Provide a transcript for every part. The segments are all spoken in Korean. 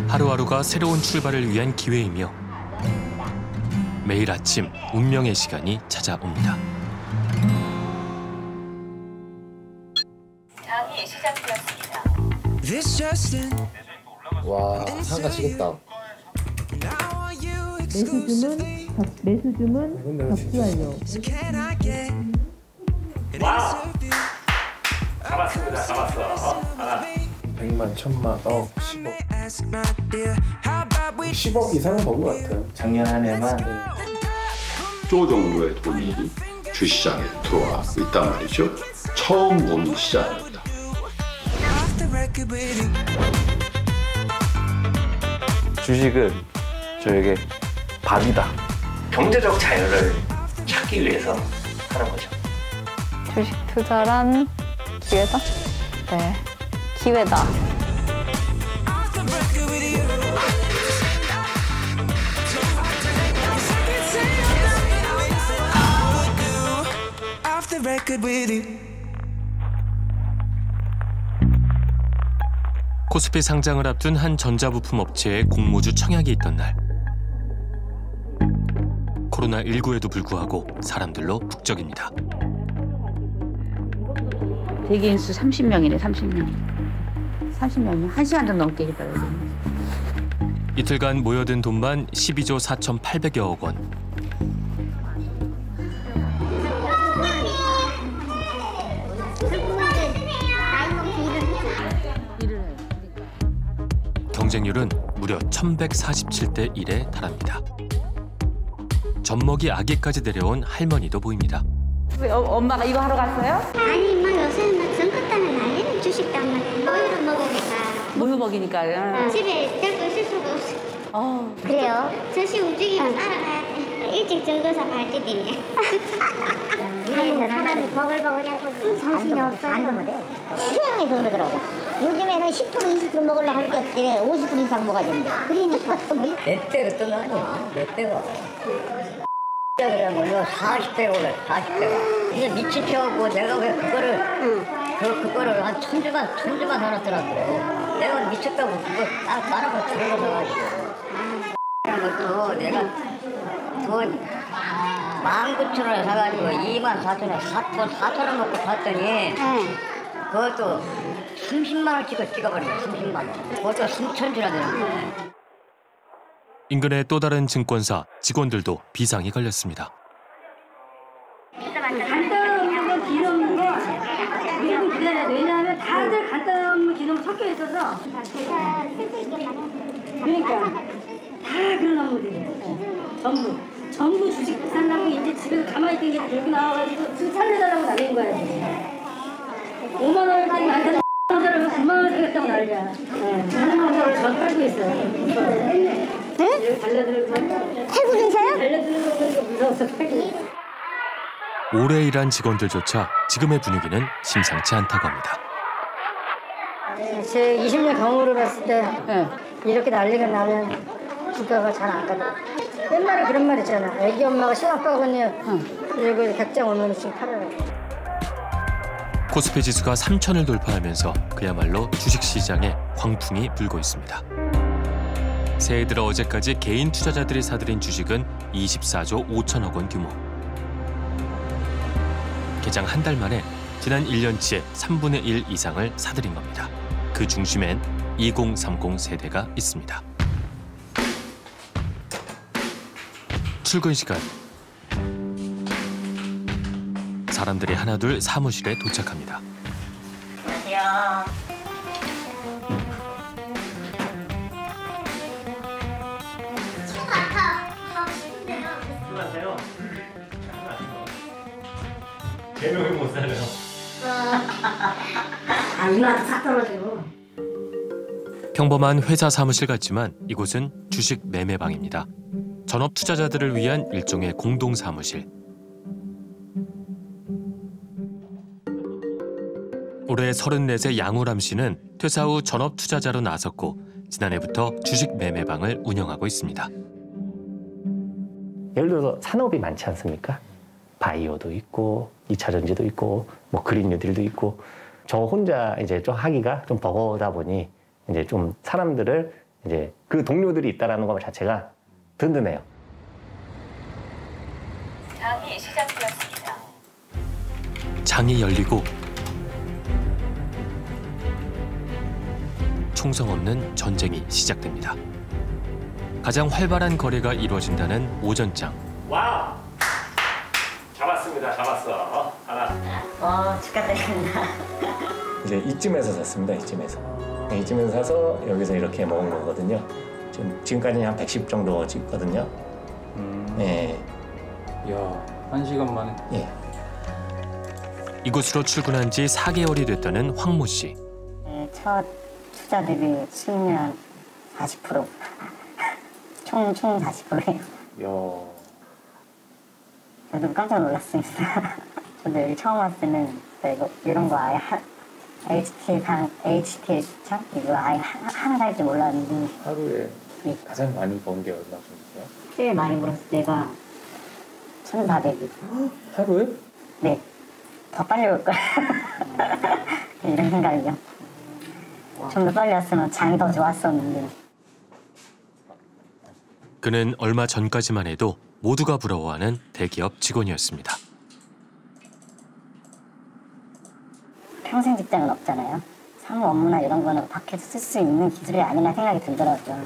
하루하루가 새로운 출발을 위한 기회이며 매일 아침 운명의 시간이 찾아옵니다. 장이 시작되었습니다. 와, 상가 지겹다. 매수주문 접수 완료. 와우! 잡았습니다. 잡았어. 100만, 1000만, 10억. 10억 이상은 번 것 같아요. 작년 한 해만. 조 정도의 돈이 주시장에 들어와 있단 말이죠. 처음 보는 시장입니다. 주식은 저에게 밥이다. 경제적 자유를 찾기 위해서 하는 거죠. 주식 투자란 기회다? 네, 기회다. 코스피 상장을 앞둔 한 전자부품 업체의 공모주 청약이 있던 날. 코로나19에도 불구하고 사람들로 북적입니다. 대기인 수 30명이네, 30명. 30명이면 1시간 좀 넘게 기다려요. 이틀간 모여든 돈만 12조 4,800여억 원. 경쟁률은 무려 1147대 1에 달합니다. 젖먹이 아기까지 데려온 할머니도 보입니다. 왜 엄마가 이거 하러 갔어요? 아니 뭐 요새는 선거 때문에 난리는 주식 때문에 모유를 먹으니까 모유 먹이니까. 집에 데리고 있을 수가 없어. 그래요? 저씨 움직이면 따라가야 돼. 일찍 적어서 발디디네. 사람이 버글버글하고 정신이 없어요. 안 되면 돼. 수영해서 그러더라고. 요즘에는 10% 20% 먹으려고 할 게 없지. 50% 이상 먹어야 된다. 그러니까 몇 대가 떠나냐? 몇 대가. 그러면 이거 40대가 올라, 40대가. 이제 미친 펴고 내가 왜 그거를 한 천주만 사놨더라고. 내가 미쳤다고 그거 다른 거 들어가가지고. 그런 것도 내가 돈 19,000원에 사가지고 24,000원에 4,000원 먹고 샀더니 그것도 30만 원 찍어버려, 30만 원. 그것도 승천주라 되는 거야. 인근의 또 다른 증권사 직원들도 비상이 걸렸습니다. 간단한 거, 길 없는 거 무조건 기다려야 돼. 왜냐하면 다들 간단한 기능 섞여 있어서. 그러니까 다 그런 업무들이에요. 전부 주식 살라고 이제 집에서 가만히 있던 게 들고 나와가지고 주식 살려달라고 날린 거야. 5만 원짜리 많다는 사람은 9만 원 사겠다고 난리야. 자동차를 저 팔고 있어요. 네? 달려드는 거. 팔고 계세요? 달려드는 거 보니까 무서워서 팔고 있어요. 오래 일한 직원들조차 지금의 분위기는 심상치 않다고 합니다. 제 20년 경험으로 봤을 때 이렇게 난리가 나면 주가가 잘 안 가요. 옛날에 그런 말 있잖아. 애기 엄마가 시험 가거든요. 그리고 100장 얼마씩 팔아요. 코스피 지수가 3,000을 돌파하면서 그야말로 주식시장에 광풍이 불고 있습니다. 새해 들어 어제까지 개인 투자자들이 사들인 주식은 24조 5천억 원 규모. 개장 한 달 만에 지난 1년치의 3분의 1 이상을 사들인 겁니다. 그 중심엔 2030 세대가 있습니다. 출근 시간. 사람들이 하나둘 사무실에 도착합니다. 안녕하세요. 안녕하세요. 4명이 못 살아요. 누나한테 싹 떨어지고. 평범한 회사 사무실 같지만 이곳은 주식 매매방입니다. 전업 투자자들을 위한 일종의 공동 사무실. 올해 34세 양우람 씨는 퇴사 후 전업 투자자로 나섰고 지난해부터 주식 매매방을 운영하고 있습니다. 예를 들어서 산업이 많지 않습니까? 바이오도 있고 2차 전지도 있고 뭐 그린 뉴딜도 있고 저 혼자 이제 좀 하기가 좀 버거우다 보니 이제 좀 사람들을 이제 그 동료들이 있다라는 것 자체가 든든해요. 장이 시작되었습니다. 장이 열리고 총성 없는 전쟁이 시작됩니다. 가장 활발한 거래가 이루어진다는 오전장. 와우! 잡았어. 하나. 축하드립니다. 이제 이쯤에서 샀습니다. 이쯤에서 사서 여기서 이렇게 먹은 거거든요. 지금까지는 한 110 정도 찍거든요. 네. 이야, 1시간 만에. 예. 이곳으로 출근한 지 4개월이 됐다는 황모 씨. 첫 투자 대비 수익률 40%. 총 40%예요. 이야. 저도 깜짝 놀랐습니다. 저도 여기 처음 왔을 때는 이런 거 아예 HT 시청? 이거 아예 하나 살 줄 몰랐는데. 하루에 가장 많이 번 게 얼마 정도세요? 제일 많이 벌었을 때가 1,400이. 하루에? 네. 더 빨리 올 거야. 이런 생각이요. 좀 더 빨리 왔으면 장이 더 좋았었는데. 그는 얼마 전까지만 해도 모두가 부러워하는 대기업 직원이었습니다. 평생 직장은 없잖아요. 사무 업무나 이런 거는 밖에서 쓸 수 있는 기술이 아니라 생각이 들더라고요.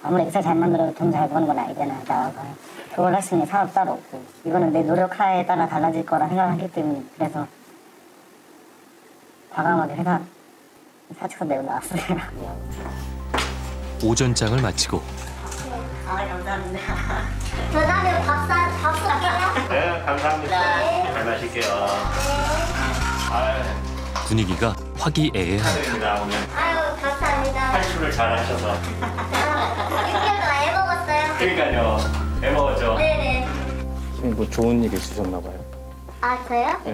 아무리 엑셀 잘 만들어도 돈 잘 버는 건 아니잖아요. 나와가. 그걸 할 수 있는 사업 따로 없고. 이거는 내 노력하에 따라 달라질 거라 생각하기 때문에 그래서 과감하게 회사 사직서 내고 나왔어요. 오전장을 마치고 감사합니다. 저 다음에 밥 쏠게요. 네, 감사합니다. 잘 마실게요. 분위기가 화기애애합니다. 오늘 아유, 감사합니다. 탈출을 잘 하셔서. 6개월 동안 애 먹었어요. 그러니까요. 애 먹었죠. 네네. 지금 뭐 좋은 일 있으셨나 봐요. 아, 저요? 네,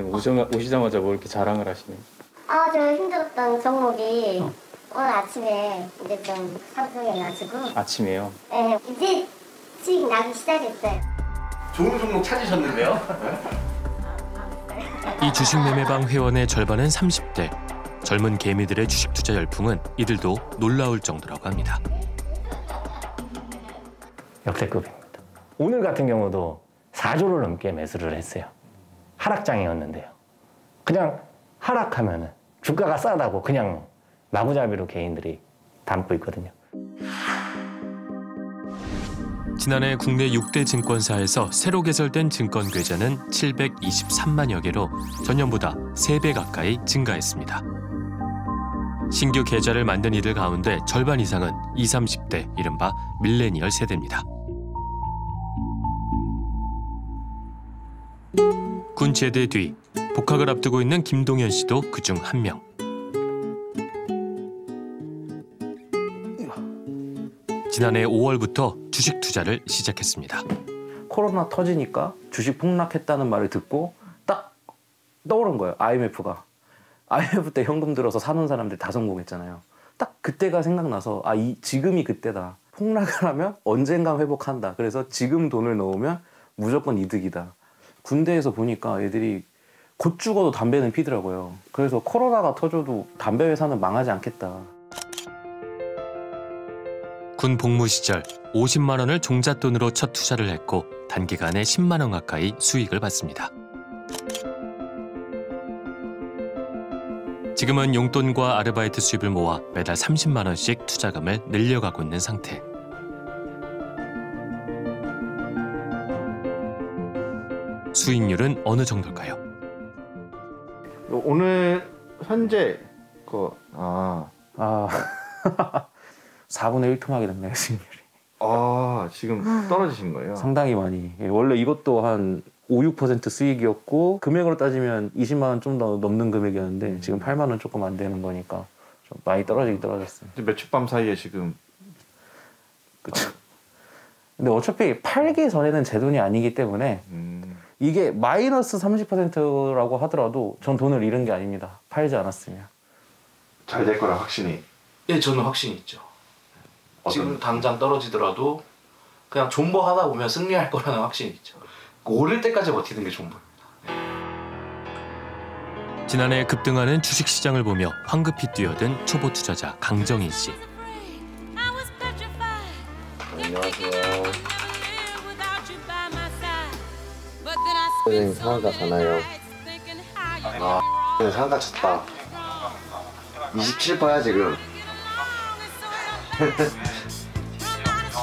오시자마자 뭐 이렇게 자랑을 하시네요. 아, 저 힘들었던 종목이 오늘 아침에 이제 좀 상승해가지고. 아침에요? 네, 이제 수익 나기 시작했어요. 좋은 종목 찾으셨는데요? 이 주식 매매방 회원의 절반은 30대. 젊은 개미들의 주식 투자 열풍은 이들도 놀라울 정도라고 합니다. 역대급입니다. 오늘 같은 경우도 4조를 넘게 매수를 했어요. 하락장이었는데요. 그냥 하락하면은 주가가 싸다고 그냥 마구잡이로 개인들이 담고 있거든요. 지난해 국내 6대 증권사에서 새로 개설된 증권 계좌는 723만여 개로 전년보다 3배 가까이 증가했습니다. 신규 계좌를 만든 이들 가운데 절반 이상은 20, 30대, 이른바 밀레니얼 세대입니다. 군 제대 뒤 복학을 앞두고 있는 김동현 씨도 그중 한 명. 지난해 5월부터 주식 투자를 시작했습니다. 코로나 터지니까 주식 폭락했다는 말을 듣고 딱 떠오른 거예요. IMF가. IMF 때 현금 들어서 사는 사람들 다 성공했잖아요. 딱 그때가 생각나서 지금이 그때다. 폭락을 하면 언젠가 회복한다. 그래서 지금 돈을 넣으면 무조건 이득이다. 군대에서 보니까 애들이 곧 죽어도 담배는 피더라고요. 그래서 코로나가 터져도 담배 회사는 망하지 않겠다. 군 복무 시절 50만 원을 종잣돈으로 첫 투자를 했고 단기간에 10만 원 가까이 수익을 받습니다. 지금은 용돈과 아르바이트 수입을 모아 매달 30만 원씩 투자금을 늘려가고 있는 상태. 수익률은 어느 정도일까요? 오늘 현재 4분의 1토막이 됐네요, 수익률이. 아, 지금 떨어지신 거예요? 상당히 많이. 원래 이것도 한 5, 6% 수익이었고 금액으로 따지면 20만 원 좀 더 넘는 금액이었는데 지금 8만 원 조금 안 되는 거니까 좀 많이 떨어지긴 떨어졌어요. 며칠 밤 사이에 지금. 그렇죠. 근데 어차피 팔기 전에는 제 돈이 아니기 때문에 이게 마이너스 30%라고 하더라도 전 돈을 잃은 게 아닙니다. 팔지 않았으면. 잘 될 거라 확신이? 예, 저는 확신이 있죠. 지금 당장 떨어지더라도 그냥 존버하다 보면 승리할 거라는 확신이 있죠. 오를 때까지 버티는 게 존버입니다. 지난해 급등하는 주식시장을 보며 황급히 뛰어든 초보 투자자 강정인 씨. 안녕하세요. 선생님 상한가 가나요? 아, 상한가 쳤다. 27%야 지금.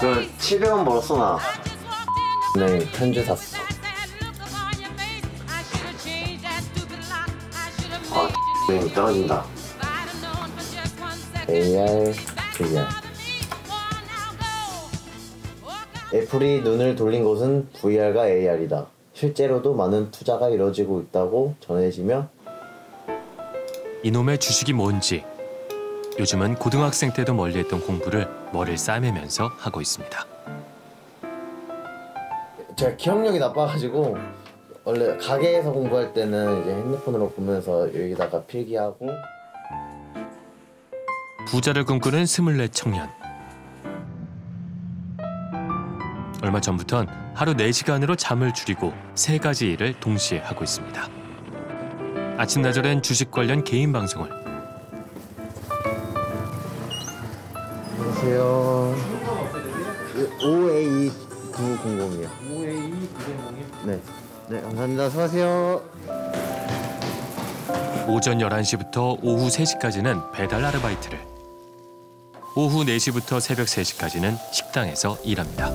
그 700원 벌었어 나. 네, 편지 샀어. 아, 선생님 떨어진다. AR, VR. 애플이 눈을 돌린 곳은 VR과 AR이다. 실제로도 많은 투자가 이뤄지고 있다고 전해지며 이놈의 주식이 뭔지 요즘은 고등학생 때도 멀리했던 공부를 머리를 싸매면서 하고 있습니다. 제가 기억력이 나빠가지고 원래 가게에서 공부할 때는 이제 핸드폰으로 보면서 여기다가 필기하고. 부자를 꿈꾸는 24 청년. 얼마 전부턴 하루 4시간으로 잠을 줄이고 3가지 일을 동시에 하고 있습니다. 아침나절엔 주식 관련 개인 방송을, 안녕하세요. 5A900이요. 5A900이요? 네. 네, 감사합니다. 수고하세요. 오전 11시부터 오후 3시까지는 배달 아르바이트를, 오후 4시부터 새벽 3시까지는 식당에서 일합니다.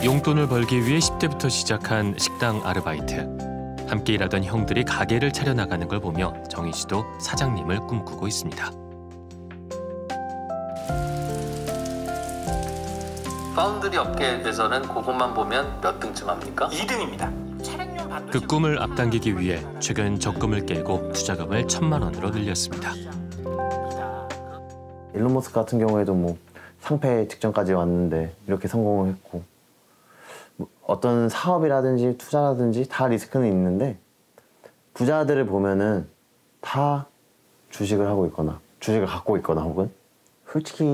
용돈을 벌기 위해 10대부터 시작한 식당 아르바이트. 함께 일하던 형들이 가게를 차려나가는 걸 보며 정희 씨도 사장님을 꿈꾸고 있습니다. 파운드리 업계에서는 그것만 보면 몇 등쯤 합니까? 2등입니다. 그 꿈을 앞당기기 위해 최근 적금을 깨고 투자금을 1,000만 원으로 늘렸습니다. 일론 머스크 같은 경우에도 뭐 상패 직전까지 왔는데 이렇게 성공을 했고, 어떤 사업이라든지 투자라든지 다 리스크는 있는데 부자들을 보면은 다 주식을 하고 있거나 주식을 갖고 있거나 혹은 솔직히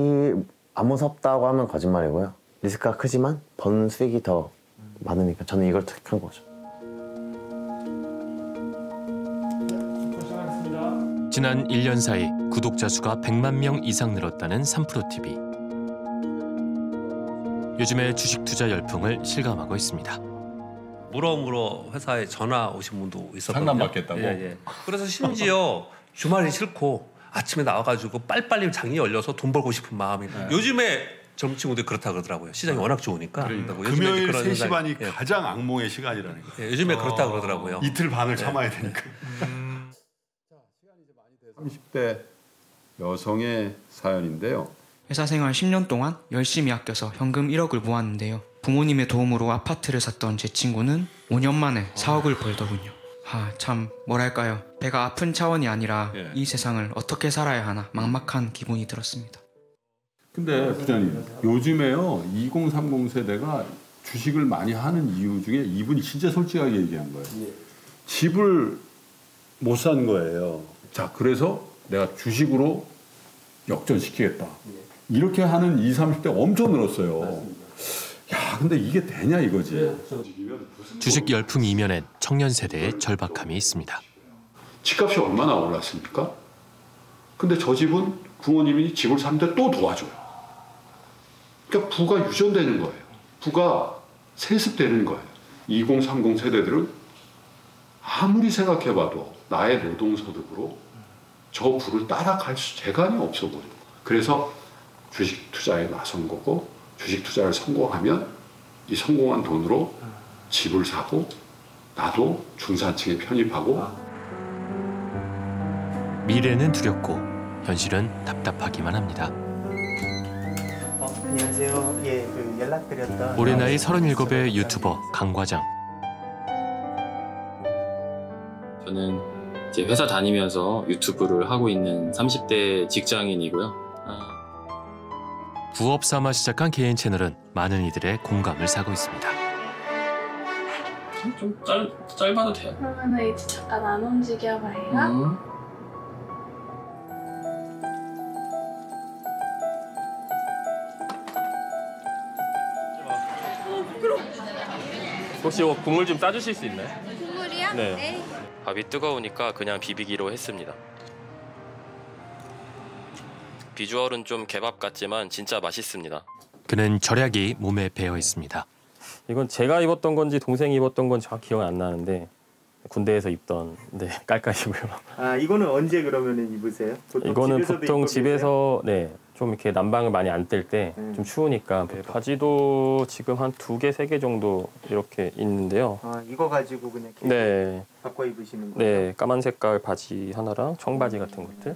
안 무섭다고 하면 거짓말이고요. 리스크가 크지만 버는 수익이 더 많으니까 저는 이걸 택한 거죠. 지난 1년 사이 구독자 수가 100만 명 이상 늘었다는 3프로TV. 요즘의 주식 투자 열풍을 실감하고 있습니다. 물어 회사에 전화 오신 분도 있었거든요. 상담받겠다고? 예. 그래서 심지어 주말이 싫고 아침에 나와가지고 빨리빨리 장이 열려서 돈 벌고 싶은 마음이. 네. 요즘에 젊은 친구들이 그렇다 그러더라고요. 시장이 워낙 좋으니까. 금요일 3시 반이 가장 악몽의 시간이라는 거예요. 예, 요즘에 그렇다 그러더라고요. 이틀 반을 참아야 되니까. 30대 여성의 사연인데요. 회사 생활 10년 동안 열심히 아껴서 현금 1억을 모았는데요. 부모님의 도움으로 아파트를 샀던 제 친구는 5년 만에 4억을 벌더군요. 참 뭐랄까요. 배가 아픈 차원이 아니라 이 세상을 어떻게 살아야 하나 막막한 기분이 들었습니다. 근데 부장님, 요즘에요 2030 세대가 주식을 많이 하는 이유 중에 이분이 진짜 솔직하게 얘기한 거예요. 집을 못 산 거예요. 자, 그래서 내가 주식으로 역전시키겠다. 이렇게 하는 20, 30대가 엄청 늘었어요. 야, 근데 이게 되냐 이거지. 주식 열풍 이면엔 청년 세대의 절박함이 있습니다. 집값이 얼마나 올랐습니까? 근데 저 집은 부모님이 집을 사는데 또 도와줘요. 그러니까 부가 유전되는 거예요. 부가 세습되는 거예요. 2030 세대들은 아무리 생각해봐도 나의 노동소득으로 저 부를 따라갈 재간이 없어 보여요. 그래서 주식 투자에 나선 거고, 주식 투자를 성공하면 이 성공한 돈으로 집을 사고 나도 중산층에 편입하고. 미래는 두렵고 현실은 답답하기만 합니다. 안녕하세요. 연락드렸던 올해 나이 37의 유튜버 강 과장. 저는 이제 회사 다니면서 유튜브를 하고 있는 30대 직장인이고요. 부업 삼아 시작한 개인 채널은 많은 이들의 공감을 사고 있습니다. 좀 짧아도 돼요. 그러면 이제 잠깐 안 움직여봐요. 혹시 국물 좀 따주실 수 있나요? 국물이요? 네. 밥이 뜨거우니까 그냥 비비기로 했습니다. 비주얼은 좀 개밥 같지만 진짜 맛있습니다. 그는 절약이 몸에 배어 있습니다. 이건 제가 입었던 건지 동생이 입었던 건지 정확히 기억은 안 나는데 군대에서 입던 깔깔이고요. 아 이거는 언제 그러면 입으세요? 이거는 보통 집에서 좀 이렇게 난방을 많이 안 뗄 때 좀 추우니까 바지도 지금 한 2개, 3개 정도 이렇게 있는데요. 아 이거 가지고 그냥 바꿔 입으시는 거예요? 네, 까만 색깔 바지 하나랑 청바지 같은 것들.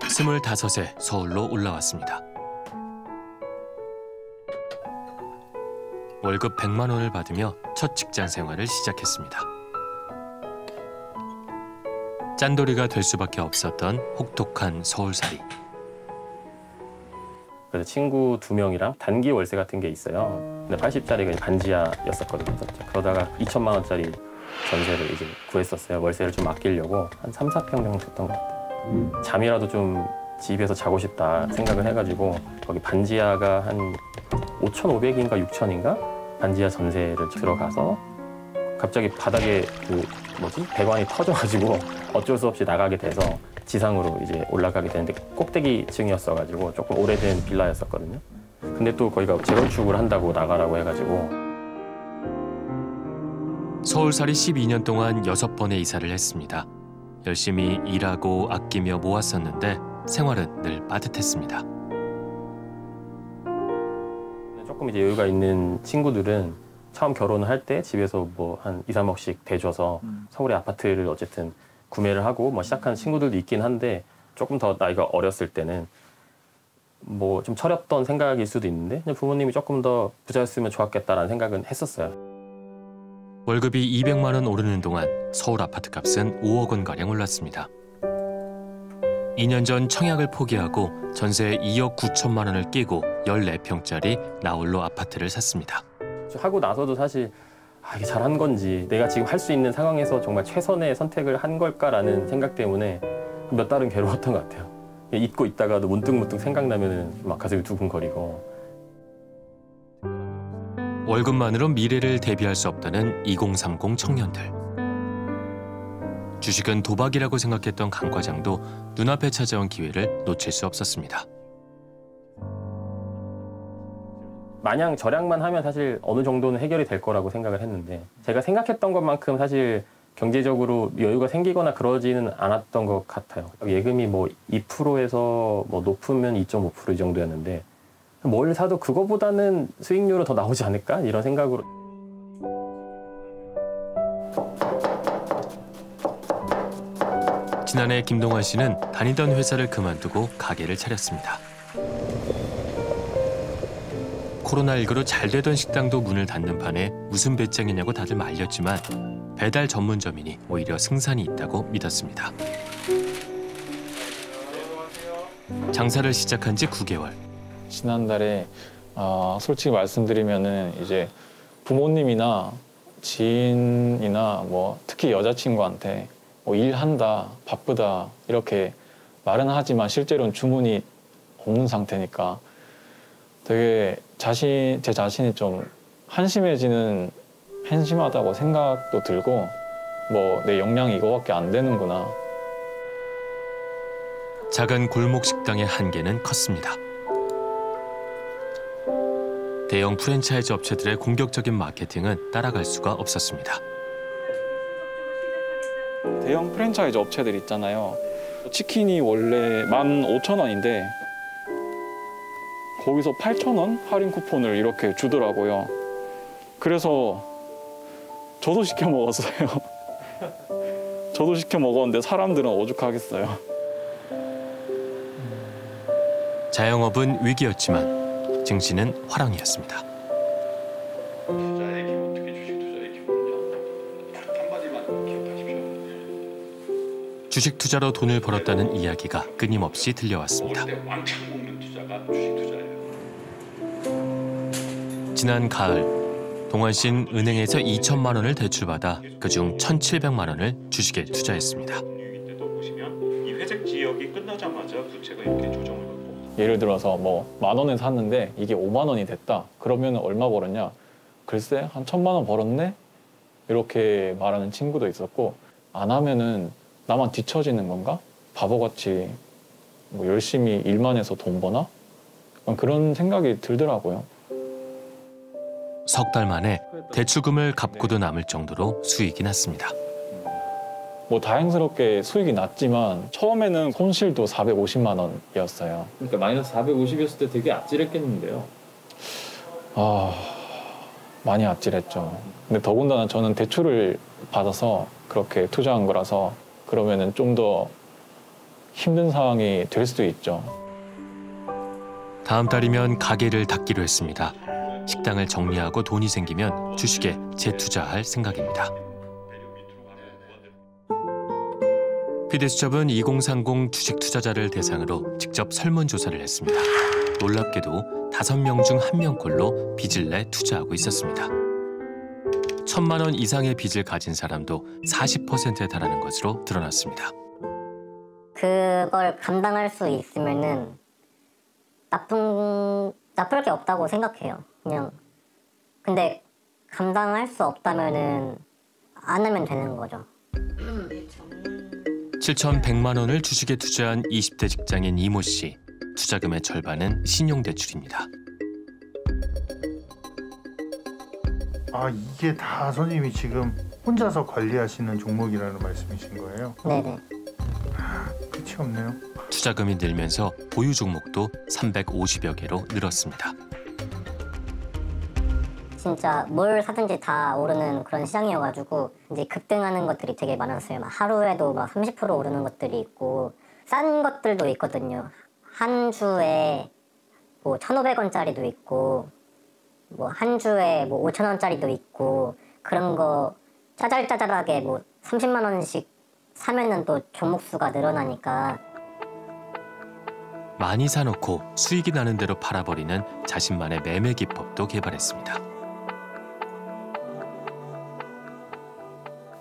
25에 서울로 올라왔습니다. 월급 100만 원을 받으며 첫 직장 생활을 시작했습니다. 짠돌이가 될 수밖에 없었던 혹독한 서울살이. 그래서 친구 2명이랑 단기 월세 같은 게 있어요. 근데 80짜리가 반지하였었거든요. 그러다가 2천만 원짜리 전세를 이제 구했었어요. 월세를 좀 아끼려고 한 3, 4평 정도 됐던 것 같아요. 잠이라도 좀 집에서 자고 싶다 생각을 해가지고 거기 반지하가 한 5,500인가 6,000인가 반지하 전세를 들어가서 갑자기 바닥에 배관이 터져가지고 어쩔 수 없이 나가게 돼서 지상으로 이제 올라가게 되는데 꼭대기층이었어가지고 조금 오래된 빌라였었거든요. 근데 또 거기가 재건축을 한다고 나가라고 해가지고 서울살이 12년 동안 6번의 이사를 했습니다. 열심히 일하고 아끼며 모았었는데 생활은 늘 빠듯했습니다. 조금 이제 여유가 있는 친구들은 처음 결혼을 할 때 집에서 뭐 한 2, 3억씩 대줘서 서울의 아파트를 어쨌든 구매를 하고 뭐 시작하는 친구들도 있긴 한데 조금 더 나이가 어렸을 때는 뭐 좀 철없던 생각일 수도 있는데 부모님이 조금 더 부자였으면 좋았겠다라는 생각은 했었어요. 월급이 200만 원 오르는 동안 서울 아파트 값은 5억 원가량 올랐습니다. 2년 전 청약을 포기하고 전세에 2억 9천만 원을 끼고 14평짜리 나홀로 아파트를 샀습니다. 하고 나서도 사실 이게 잘한 건지 내가 지금 할 수 있는 상황에서 정말 최선의 선택을 한 걸까라는 생각 때문에 몇 달은 괴로웠던 것 같아요. 잊고 있다가도 문득문득 생각나면 막 가슴이 두근거리고. 월급만으로 미래를 대비할 수 없다는 2030 청년들. 주식은 도박이라고 생각했던 강 과장도 눈앞에 찾아온 기회를 놓칠 수 없었습니다. 마냥 절약만 하면 사실 어느 정도는 해결이 될 거라고 생각을 했는데 제가 생각했던 것만큼 사실 경제적으로 여유가 생기거나 그러지는 않았던 것 같아요. 예금이 뭐 2%에서 뭐 높으면 2.5% 이 정도였는데 뭘 사도 그거보다는 수익률은 더 나오지 않을까? 이런 생각으로. 지난해 김동환 씨는 다니던 회사를 그만두고 가게를 차렸습니다. 코로나19로 잘 되던 식당도 문을 닫는 판에 무슨 배짱이냐고 다들 말렸지만 배달 전문점이니 오히려 승산이 있다고 믿었습니다. 장사를 시작한 지 9개월. 지난달에 솔직히 말씀드리면은 이제 부모님이나 지인이나 뭐 특히 여자친구한테 뭐 일한다, 바쁘다 이렇게 말은 하지만 실제로는 주문이 없는 상태니까 되게 제 자신이 좀 한심하다고 생각도 들고 뭐 내 역량이 이거밖에 안 되는구나. 작은 골목 식당의 한계는 컸습니다. 대형 프랜차이즈 업체들의 공격적인 마케팅은 따라갈 수가 없었습니다. 대형 프랜차이즈 업체들 있잖아요. 치킨이 원래 15,000원인데 거기서 8,000원 할인 쿠폰을 이렇게 주더라고요. 그래서 저도 시켜 먹었어요. 저도 시켜 먹었는데 사람들은 오죽하겠어요. 자영업은 위기였지만 증시는 화랑이었습니다. 투자의 기본, 특히 주식 투자의 기본은요. 딱 한마디만 기억하십시오. 주식 투자로 돈을 벌었다는 이야기가 끊임없이 들려왔습니다. 먹을 때 왕창 먹는 투자가 주식 투자예요. 지난 가을, 동환 씨는 은행에서 2천만 원을 대출받아 그중 1,700만 원을 주식에 투자했습니다. 때도 보시면 이 회색 지역이 끝나자마자 부채가 이렇게 조정을 받고 예를 들어서 뭐 10,000원에 샀는데 이게 5만 원이 됐다. 그러면 얼마 벌었냐? 글쎄 한 1,000만 원 벌었네? 이렇게 말하는 친구도 있었고 안 하면은 나만 뒤처지는 건가? 바보같이 뭐 열심히 일만 해서 돈 버나? 그런 생각이 들더라고요. 석 달 만에 대출금을 갚고도 남을 정도로 수익이 났습니다. 뭐 다행스럽게 수익이 났지만 처음에는 손실도 450만 원이었어요. 그러니까 마이너스 450이었을 때 되게 아찔했겠는데요. 많이 아찔했죠. 근데 더군다나 저는 대출을 받아서 그렇게 투자한 거라서 그러면은 좀 더 힘든 상황이 될 수도 있죠. 다음 달이면 가게를 닫기로 했습니다. 식당을 정리하고 돈이 생기면 주식에 재투자할 생각입니다. PD수첩은 2030 주식 투자자를 대상으로 직접 설문조사를 했습니다. 놀랍게도 5명 중 1명꼴로 빚을 내 투자하고 있었습니다. 1,000만 원 이상의 빚을 가진 사람도 40%에 달하는 것으로 드러났습니다. 그걸 감당할 수 있으면은 나쁠 게 없다고 생각해요. 그냥 근데 감당할 수 없다면은 안 하면 되는 거죠. 7,100만 원을 주식에 투자한 20대 직장인 이모 씨. 투자금의 절반은 신용대출입니다. 이게 다 선생님이 지금 혼자서 관리하시는 종목이라는 말씀이신 거예요? 네네. 끝이 없네요. 투자금이 늘면서 보유 종목도 350여 개로 늘었습니다. 진짜 뭘 사든지 다 오르는 그런 시장이어가지고 이제 급등하는 것들이 되게 많았어요. 막 하루에도 막 30% 오르는 것들이 있고 싼 것들도 있거든요. 한 주에 뭐 1,500원짜리도 있고 뭐 한 주에 뭐 5,000원짜리도 있고 그런 거 짜잘짜잘하게 뭐 30만 원씩 사면은 또 종목 수가 늘어나니까. 많이 사놓고 수익이 나는 대로 팔아버리는 자신만의 매매 기법도 개발했습니다.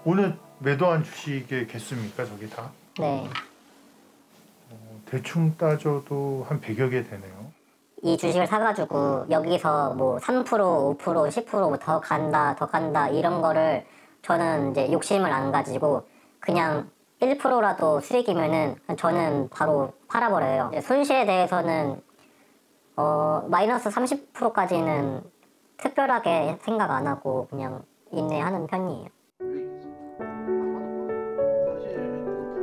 오늘 매도한 주식의 개수입니까, 저기 다? 네. 대충 따져도 한 100여 개 되네요. 이 주식을 사가지고 여기서 뭐 3%, 5%, 10% 더 간다 이런 거를 저는 이제 욕심을 안 가지고 그냥 1%라도 수익이면은 저는 바로 팔아버려요. 손실에 대해서는 마이너스 30%까지는 특별하게 생각 안 하고 그냥 인내하는 편이에요.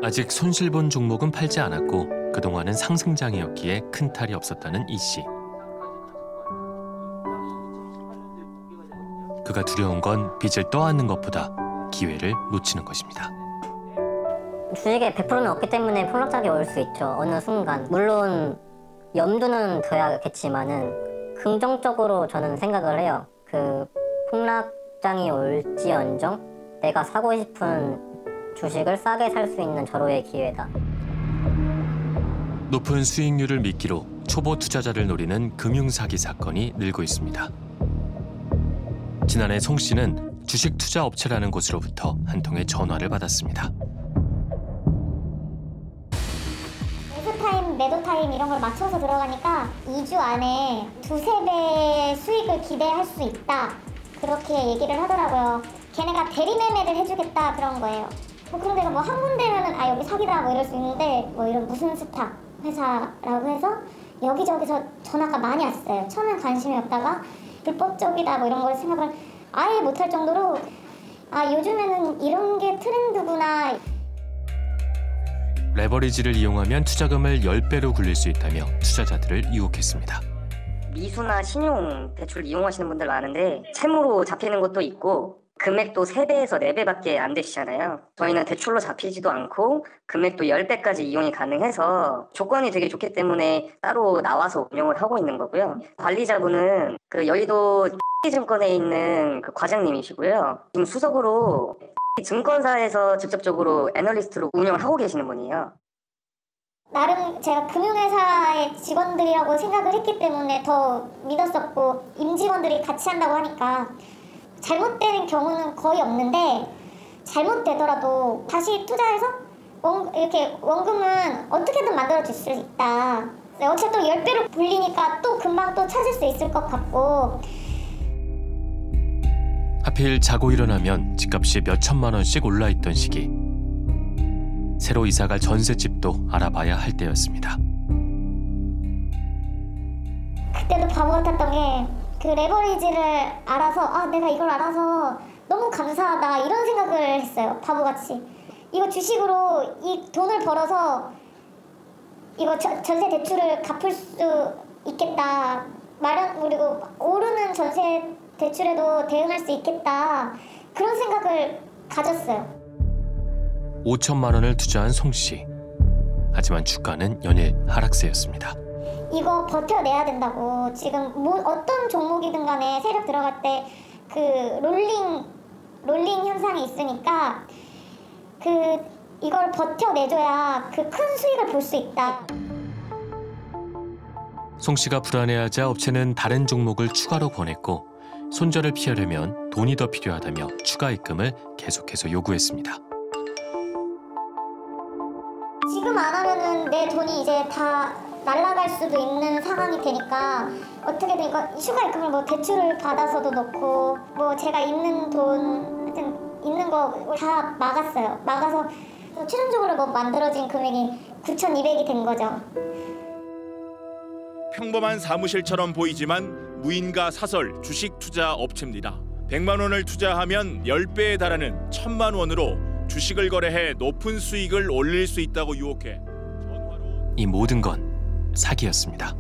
아직 손실본 종목은 팔지 않았고 그동안은 상승장이었기에 큰 탈이 없었다는 이 씨. 그가 두려운 건 빚을 떠안는 것보다 기회를 놓치는 것입니다. 주식에 100%는 없기 때문에 폭락작이 올 수 있죠. 어느 순간. 물론 염두는 둬야겠지만은 긍정적으로 저는 생각을 해요. 그 폭락장이 올지언정 내가 사고 싶은 주식을 싸게 살 수 있는 절호의 기회다. 높은 수익률을 미끼로 초보 투자자를 노리는 금융사기 사건이 늘고 있습니다. 지난해 송 씨는 주식 투자 업체라는 곳으로부터 한 통의 전화를 받았습니다. 매수 타임, 매도 타임 이런 걸 맞춰서 들어가니까 2주 안에 2~3배 수익을 기대할 수 있다. 그렇게 얘기를 하더라고요. 걔네가 대리매매를 해주겠다 그런 거예요. 그런 데가 뭐 한 군데면은 여기 사기다 뭐 이럴 수 있는데 뭐 이런 무슨 스타 회사라고 해서 여기저기서 전화가 많이 왔어요. 처음엔 관심이 없다가 불법적이다 뭐 이런 걸 생각을 아예 못할 정도로 요즘에는 이런 게 트렌드구나. 레버리지를 이용하면 투자금을 10배로 굴릴 수 있다며 투자자들을 유혹했습니다. 미수나 신용 대출 이용하시는 분들 많은데 채무로 잡히는 것도 있고 금액도 3배에서 4배밖에 안 되시잖아요. 저희는 대출로 잡히지도 않고 금액도 10배까지 이용이 가능해서 조건이 되게 좋기 때문에 따로 나와서 운영을 하고 있는 거고요. 관리자분은 그 여의도 증권에 있는 그 과장님이시고요. 지금 수석으로 증권사에서 직접적으로 애널리스트로 운영을 하고 계시는 분이에요. 나름 제가 금융회사의 직원들이라고 생각을 했기 때문에 더 믿었었고 임직원들이 같이 한다고 하니까 잘못되는 경우는 거의 없는데 잘못되더라도 다시 투자해서 이렇게 원금은 어떻게든 만들어줄 수 있다. 어쨌든 10배로 불리니까 또 금방 또 찾을 수 있을 것 같고. 하필 자고 일어나면 집값이 몇 천만 원씩 올라있던 시기. 새로 이사갈 전셋집도 알아봐야 할 때였습니다. 그때도 바보 같았던 게 그 레버리지를 알아서 아 내가 이걸 알아서 너무 감사하다 이런 생각을 했어요. 바보같이. 이거 주식으로 이 돈을 벌어서 이거 전세 대출을 갚을 수 있겠다. 그리고 오르는 전세 대출에도 대응할 수 있겠다. 그런 생각을 가졌어요. 5천만 원을 투자한 송 씨. 하지만 주가는 연일 하락세였습니다. 이거 버텨내야 된다고. 지금 어떤 종목이든 간에 세력 들어갈 때 그 롤링 현상이 있으니까 이걸 버텨내줘야 그 큰 수익을 볼 수 있다. 송 씨가 불안해하자 업체는 다른 종목을 추가로 권했고 손절을 피하려면 돈이 더 필요하다며 추가 입금을 계속해서 요구했습니다. 지금 안 하면은 내 돈이 이제 다 날아갈 수도 있는 상황이 되니까 어떻게든 이거 추가 입금을 뭐 대출을 받아서도 넣고 뭐 제가 있는 돈 하여튼 있는 거 다 막았어요. 막아서 최종적으로 뭐 만들어진 금액이 9,200이 된 거죠. 평범한 사무실처럼 보이지만 무인가 사설 주식 투자 업체입니다. 100만 원을 투자하면 10배에 달하는 1,000만 원으로 주식을 거래해 높은 수익을 올릴 수 있다고 유혹해 이 모든 건 사기였습니다.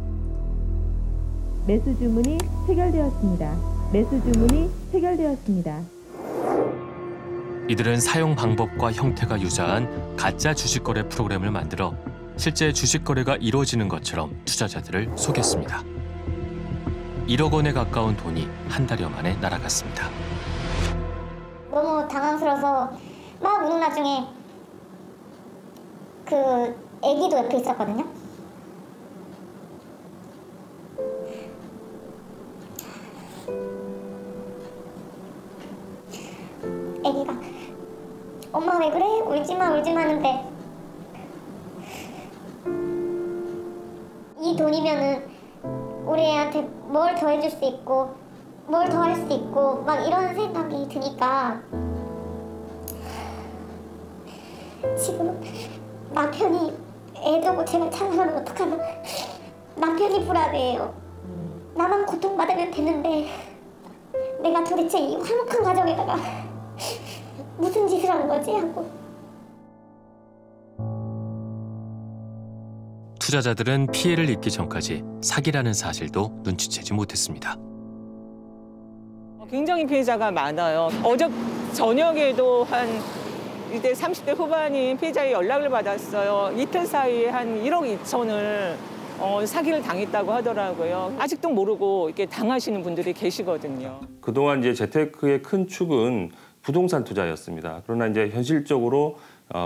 매수 주문이 체결되었습니다. 매수 주문이 체결되었습니다. 이들은 사용 방법과 형태가 유사한 가짜 주식 거래 프로그램을 만들어 실제 주식 거래가 이루어지는 것처럼 투자자들을 속였습니다. 1억 원에 가까운 돈이 한 달여 만에 날아갔습니다. 너무 당황스러워서 막 우는 와중에 그 애기도 옆에 있었거든요. 애기가 엄마 왜 그래? 울지마 하는데 이 돈이면은 우리 애한테 뭘 더 해줄 수 있고 뭘 더 할 수 있고 막 이런 생각이 드니까 지금 남편이 애 두고 제가 참으면 어떡하나. 남편이 불안해요. 나만 고통받으면 되는데 내가 도대체 이 화목한 가정에다가 무슨 짓을 한 거지 하고. 투자자들은 피해를 입기 전까지 사기라는 사실도 눈치채지 못했습니다. 굉장히 피해자가 많아요. 어제 저녁에도 한 이제 30대 후반인 피해자의 연락을 받았어요. 이틀 사이에 한 1억 2천을 사기를 당했다고 하더라고요. 아직도 모르고 이렇게 당하시는 분들이 계시거든요. 그동안 이제 재테크의 큰 축은 부동산 투자였습니다. 그러나 이제 현실적으로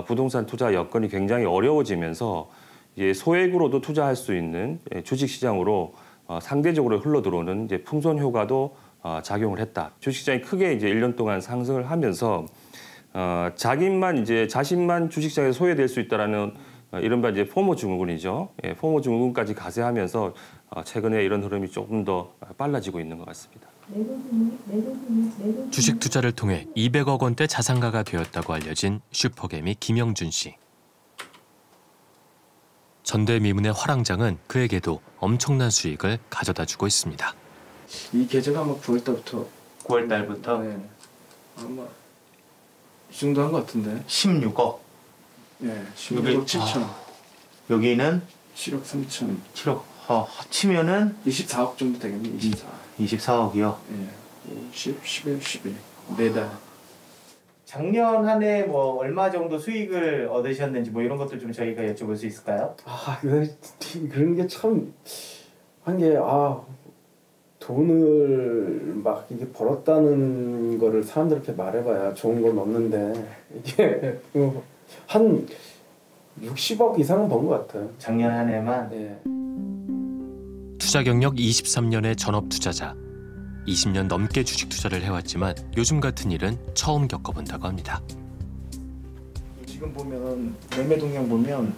부동산 투자 여건이 굉장히 어려워지면서 이제 소액으로도 투자할 수 있는 주식 시장으로 상대적으로 흘러들어오는 이제 풍선 효과도 작용을 했다. 주식시장이 크게 이제 1년 동안 상승을 하면서 자신만 주식시장에 소외될 수 있다라는 이른바 이제 포모 증후군이죠. 포모 증후군까지 가세하면서 최근에 이런 흐름이 조금 더 빨라지고 있는 것 같습니다. 주식 투자를 통해 200억 원대 자산가가 되었다고 알려진 슈퍼개미 김영준 씨. 전대미문의 화랑장은 그에게도 엄청난 수익을 가져다주고 있습니다. 이 계좌가 아마 9월 달부터. 9월 달부터? 네. 아마 이 정도 한 것 같은데. 16억? 네, 16억 7천. 여기는? 7억 3천. 7억. 합치면은? 24억 정도 되겠네. 24억이요? 네. 10, 11, 11. 4달. 작년 한 해 뭐 얼마 정도 수익을 얻으셨는지 뭐 이런 것들 좀 저희가 여쭤볼 수 있을까요? 그런 게 참 한 게 돈을 막 이게 벌었다는 거를 사람들한테 말해봐야 좋은 건 없는데 이게 한 60억 이상은 번 것 같아요. 작년 한 해만? 네. 투자 경력 23년의 전업 투자자. 20년 넘게 주식 투자를 해왔지만 요즘 같은 일은 처음 겪어본다고 합니다. 지금 보면 매매 동향 보면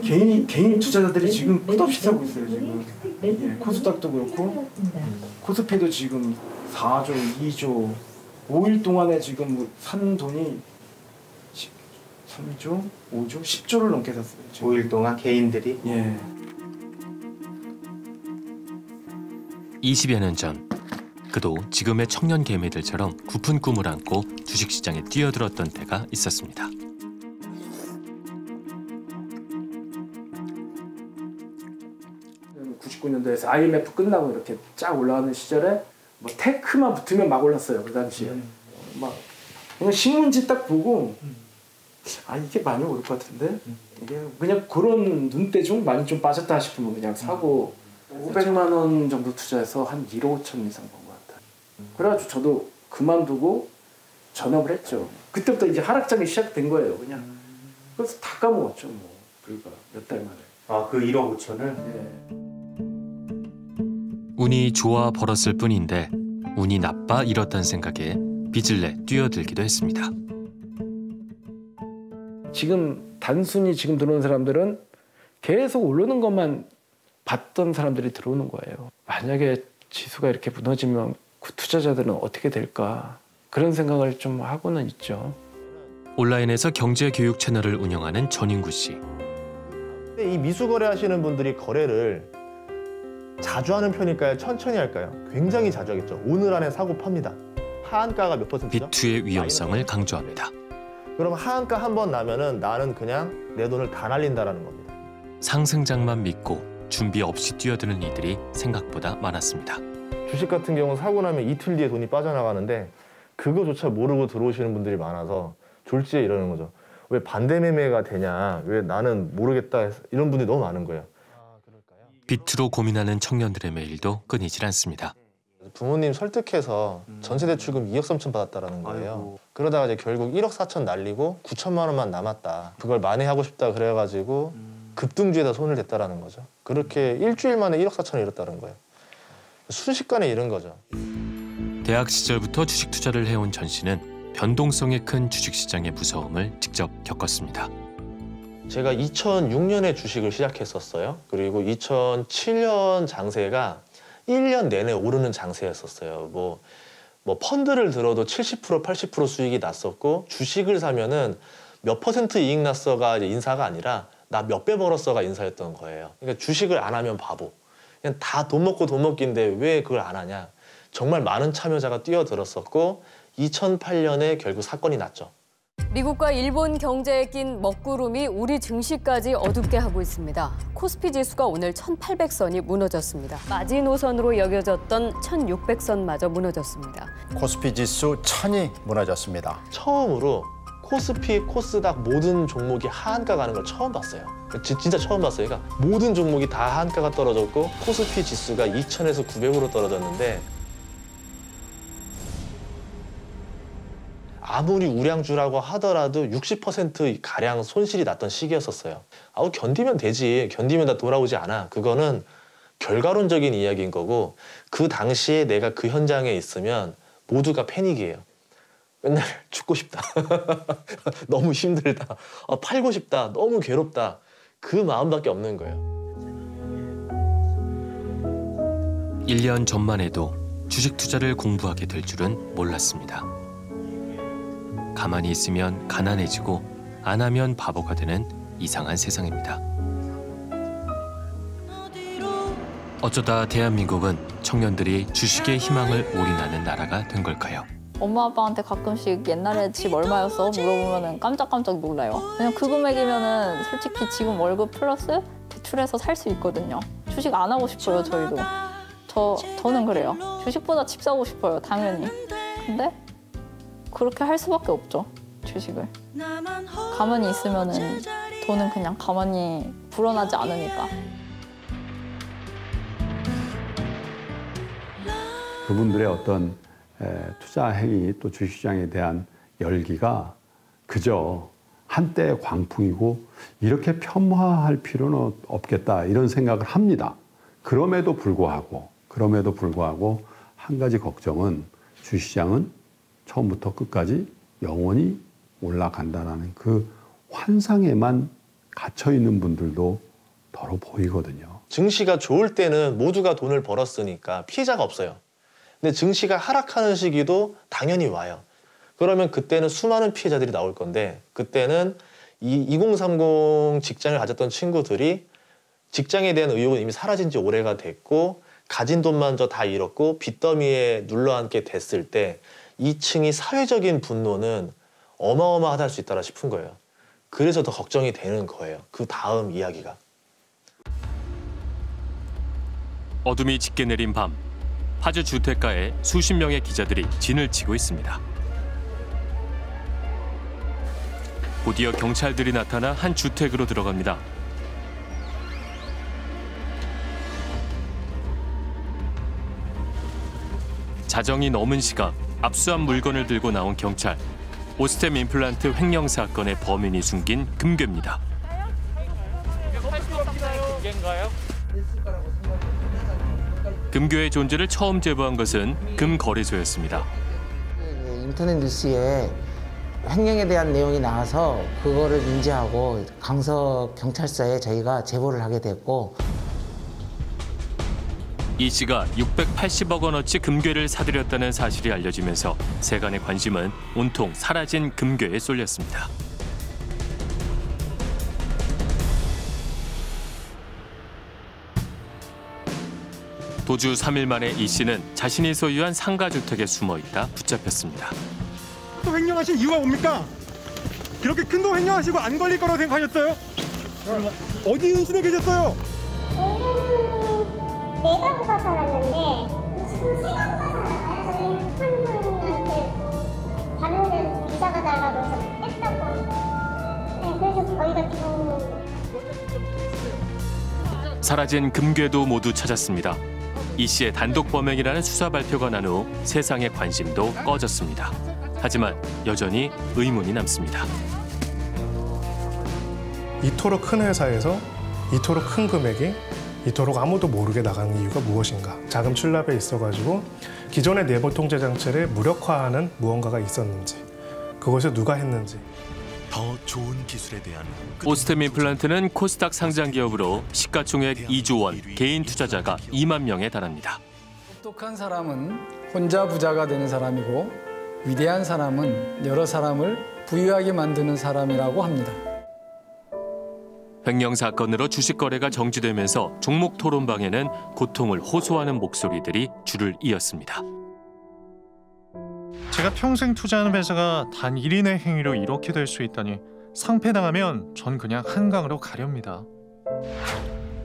개인 투자자들이 지금 끝없이 사고 있어요. 지금 코스닥도 그렇고 코스피도 지금 4조, 2조 5일 동안에 지금 산 돈이 3조, 5조, 10조를 넘게 샀어요. 지금. 5일 동안 개인들이? 예. 20여 년 전, 그도 지금의 청년 개미들처럼 깊은 꿈을 안고 주식시장에 뛰어들었던 때가 있었습니다. 년도에서 IMF 끝나고 이렇게 쫙 올라가는 시절에 뭐 테크만 붙으면 막 올랐어요. 그 당시에 막 그냥 신문지 딱 보고 아 이게 많이 오를 것 같은데 이게 그냥 그런 눈대중 많이 좀 빠졌다 싶으면 그냥 사고 500만 원 정도 투자해서 한 1억 5천 이상 번 것 같아요. 그래가지고 저도 그만두고 전업을 했죠. 그때부터 이제 하락장이 시작된 거예요. 그냥 그래서 다 까먹었죠. 뭐 불과 몇 달 만에. 아 그 1억 5천을? 네. 운이 좋아 벌었을 뿐인데 운이 나빠 잃었다는 생각에 빚을 내 뛰어들기도 했습니다. 지금 단순히 지금 들어오는 사람들은 계속 오르는 것만 봤던 사람들이 들어오는 거예요. 만약에 지수가 이렇게 무너지면 그 투자자들은 어떻게 될까 그런 생각을 좀 하고는 있죠. 온라인에서 경제교육 채널을 운영하는 전인구 씨. 이 미수거래 하시는 분들이 거래를 자주 하는 편일까요? 천천히 할까요? 굉장히 자주 하겠죠. 오늘 안에 사고 팝니다. 하한가가 몇 %죠? 비투의 위험성을 강조합니다. 그럼 하한가 한 번 나면은 나는 그냥 내 돈을 다 날린다라는 겁니다. 상승장만 믿고 준비 없이 뛰어드는 이들이 생각보다 많았습니다. 주식 같은 경우는 사고 나면 이틀 뒤에 돈이 빠져나가는데 그거조차 모르고 들어오시는 분들이 많아서 졸지에 이러는 거죠. 왜 반대 매매가 되냐? 왜 나는 모르겠다? 이런 분들이 너무 많은 거예요. 비투로 고민하는 청년들의 메일도 끊이질 않습니다. 부모님 설득해서 전세대출금 2억 3천 받았다라는 거예요. 아이고. 그러다가 이제 결국 1억 4천 날리고 9천만 원만 남았다. 그걸 만회하고 싶다 그래가지고 급등주에다 손을 댔다라는 거죠. 그렇게 일주일 만에 1억 4천을 잃었다는 거예요. 순식간에 잃은 거죠. 대학 시절부터 주식 투자를 해온 전 씨는 변동성이 큰 주식시장의 무서움을 직접 겪었습니다. 제가 2006년에 주식을 시작했었어요. 그리고 2007년 장세가 1년 내내 오르는 장세였었어요. 뭐 펀드를 들어도 70% 80% 수익이 났었고 주식을 사면은 몇 % 이익 났어가 인사가 아니라 나 몇 배 벌었어가 인사였던 거예요. 그러니까 주식을 안 하면 바보. 그냥 다 돈 먹고 돈 먹기인데 왜 그걸 안 하냐. 정말 많은 참여자가 뛰어들었었고 2008년에 결국 사건이 났죠. 미국과 일본 경제에 낀 먹구름이 우리 증시까지 어둡게 하고 있습니다. 코스피 지수가 오늘 1800선이 무너졌습니다. 마지노선으로 여겨졌던 1600선마저 무너졌습니다. 코스피 지수 1000이 무너졌습니다. 처음으로 코스피, 코스닥 모든 종목이 하한가 가는 걸 처음 봤어요. 진짜 처음 봤어요. 그러니까 모든 종목이 다 하한가가 떨어졌고 코스피 지수가 2000에서 900으로 떨어졌는데 아무리 우량주라고 하더라도 60%가량 손실이 났던 시기였었어요. 아우 견디면 되지. 견디면 다 돌아오지 않아. 그거는 결과론적인 이야기인 거고 그 당시에 내가 그 현장에 있으면 모두가 패닉이에요. 맨날 죽고 싶다. 너무 힘들다. 팔고 싶다. 너무 괴롭다. 그 마음밖에 없는 거예요. 1년 전만 해도 주식 투자를 공부하게 될 줄은 몰랐습니다. 가만히 있으면 가난해지고 안 하면 바보가 되는 이상한 세상입니다. 어쩌다 대한민국은 청년들이 주식의 희망을 올인하는 나라가 된 걸까요? 엄마 아빠한테 가끔씩 옛날에 집 얼마였어? 물어보면 깜짝깜짝 놀라요. 그냥 그 금액이면은 솔직히 지금 월급 플러스 대출해서 살 수 있거든요. 주식 안 하고 싶어요, 저희도. 저는 그래요. 주식보다 집 사고 싶어요, 당연히. 근데 그렇게 할 수밖에 없죠, 주식을. 가만히 있으면은 돈은 그냥 가만히 불어나지 않으니까. 그분들의 어떤 투자 행위 또 주식시장에 대한 열기가 그저 한때의 광풍이고 이렇게 폄하할 필요는 없겠다 이런 생각을 합니다. 그럼에도 불구하고 한 가지 걱정은 주식시장은 처음부터 끝까지 영원히 올라간다는 그 환상에만 갇혀 있는 분들도 더러 보이거든요. 증시가 좋을 때는 모두가 돈을 벌었으니까 피해자가 없어요. 근데 증시가 하락하는 시기도 당연히 와요. 그러면 그때는 수많은 피해자들이 나올 건데 그때는 이 2030 직장을 가졌던 친구들이 직장에 대한 의욕은 이미 사라진 지 오래가 됐고 가진 돈마저 다 잃었고 빚더미에 눌러앉게 됐을 때 2층이 사회적인 분노는 어마어마하다 수 있다라 싶은 거예요. 그래서 더 걱정이 되는 거예요. 그 다음 이야기가. 어둠이 짙게 내린 밤, 파주 주택가에 수십 명의 기자들이 진을 치고 있습니다. 곧이어 경찰들이 나타나 한 주택으로 들어갑니다. 자정이 넘은 시각, 압수한 물건을 들고 나온 경찰. 오스템 임플란트 횡령 사건의 범인이 숨긴 금괴입니다. 금괴의 존재를 처음 제보한 것은 금거래소였습니다. 인터넷 뉴스에 횡령에 대한 내용이 나와서 그거를 인지하고 강서 경찰서에 저희가 제보를 하게 됐고, 이 씨가 680억 원어치 금괴를 사들였다는 사실이 알려지면서 세간의 관심은 온통 사라진 금괴에 쏠렸습니다. 도주 3일 만에 이 씨는 자신이 소유한 상가주택에 숨어있다 붙잡혔습니다. 횡령하신 이유가 뭡니까? 그렇게 큰 돈 횡령하시고 안 걸릴 거라고 생각하셨어요? 어디 인실에 계셨어요? 내가 보다 살았는데 지금 시간보다 살아요. 저희 한분한테 다른 데서 비자가 달라고 해서 뺐다고. 네, 그래서 저희가 지금 사라진 금괴도 모두 찾았습니다. 이 씨의 단독 범행이라는 수사 발표가 난 후 세상의 관심도 꺼졌습니다. 하지만 여전히 의문이 남습니다. 이토록 큰 회사에서 이토록 큰 금액이 이토록 아무도 모르게 나가는 이유가 무엇인가? 자금 출납에 있어가지고 기존의 내부 통제 장치를 무력화하는 무언가가 있었는지, 그것을 누가 했는지. 더 좋은 기술에 대한 오스템 임플란트는 코스닥 상장 기업으로 시가총액 2조 원, 개인 투자자가 2만 명에 달합니다. 똑똑한 사람은 혼자 부자가 되는 사람이고 위대한 사람은 여러 사람을 부유하게 만드는 사람이라고 합니다. 횡령 사건으로 주식 거래가 정지되면서 종목 토론방에는 고통을 호소하는 목소리들이 줄을 이었습니다. 제가 평생 투자하는 회사가 단 1인의 행위로 이렇게 될 수 있다니 상패당하면 전 그냥 한강으로 가렵니다.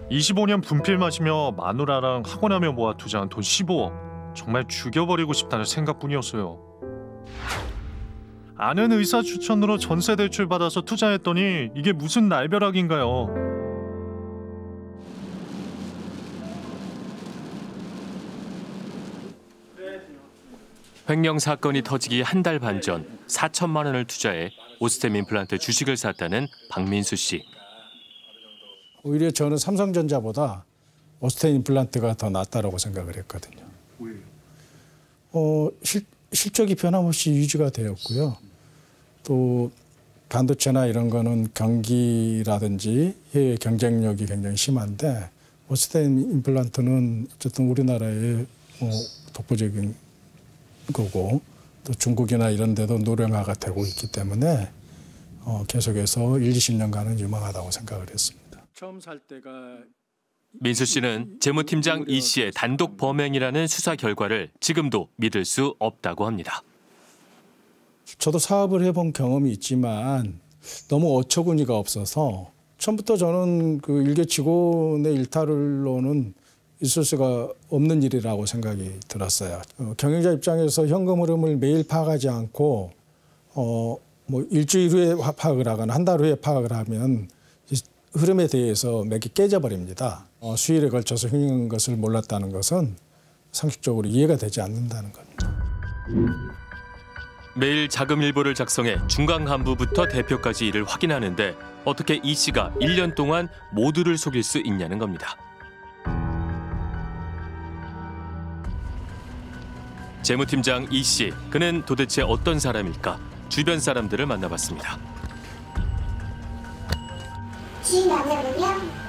25년 분필 마시며 마누라랑 학원하며 모아 투자한 돈 15억. 정말 죽여버리고 싶다는 생각뿐이었어요. 아는 의사 추천으로 전세 대출 받아서 투자했더니 이게 무슨 날벼락인가요? 횡령 사건이 터지기 한 달 반 전 4천만 원을 투자해 오스템 임플란트 주식을 샀다는 박민수 씨. 오히려 저는 삼성전자보다 오스템 임플란트가 더 낫다라고 생각을 했거든요. 왜요? 실적이 변함없이 유지가 되었고요. 또 반도체나 이런 거는 경기라든지 해외 경쟁력이 굉장히 심한데 오스템 임플란트는 어쨌든 우리나라의 독보적인 거고 또 중국이나 이런 데도 노령화가 되고 있기 때문에 계속해서 1, 20년간은 유망하다고 생각을 했습니다. 처음 살 때가 민수 씨는 재무팀장 이 씨의 단독 범행이라는 수사 결과를 지금도 믿을 수 없다고 합니다. 저도 사업을 해본 경험이 있지만 너무 어처구니가 없어서 처음부터 저는 그 일개 직원의 일탈로는 있을 수가 없는 일이라고 생각이 들었어요. 경영자 입장에서 현금 흐름을 매일 파악하지 않고 뭐 일주일 후에 파악을 하거나 한 달 후에 파악을 하면 흐름에 대해서 맥이 깨져버립니다. 수일에 걸쳐서 횡령한 것을 몰랐다는 것은 상식적으로 이해가 되지 않는다는 겁니다. 매일 자금 일보를 작성해 중간 간부부터 대표까지 일을 확인하는데 어떻게 이 씨가 1년 동안 모두를 속일 수 있냐는 겁니다. 재무팀장 이 씨, 그는 도대체 어떤 사람일까? 주변 사람들을 만나봤습니다. 주인 남자분이요?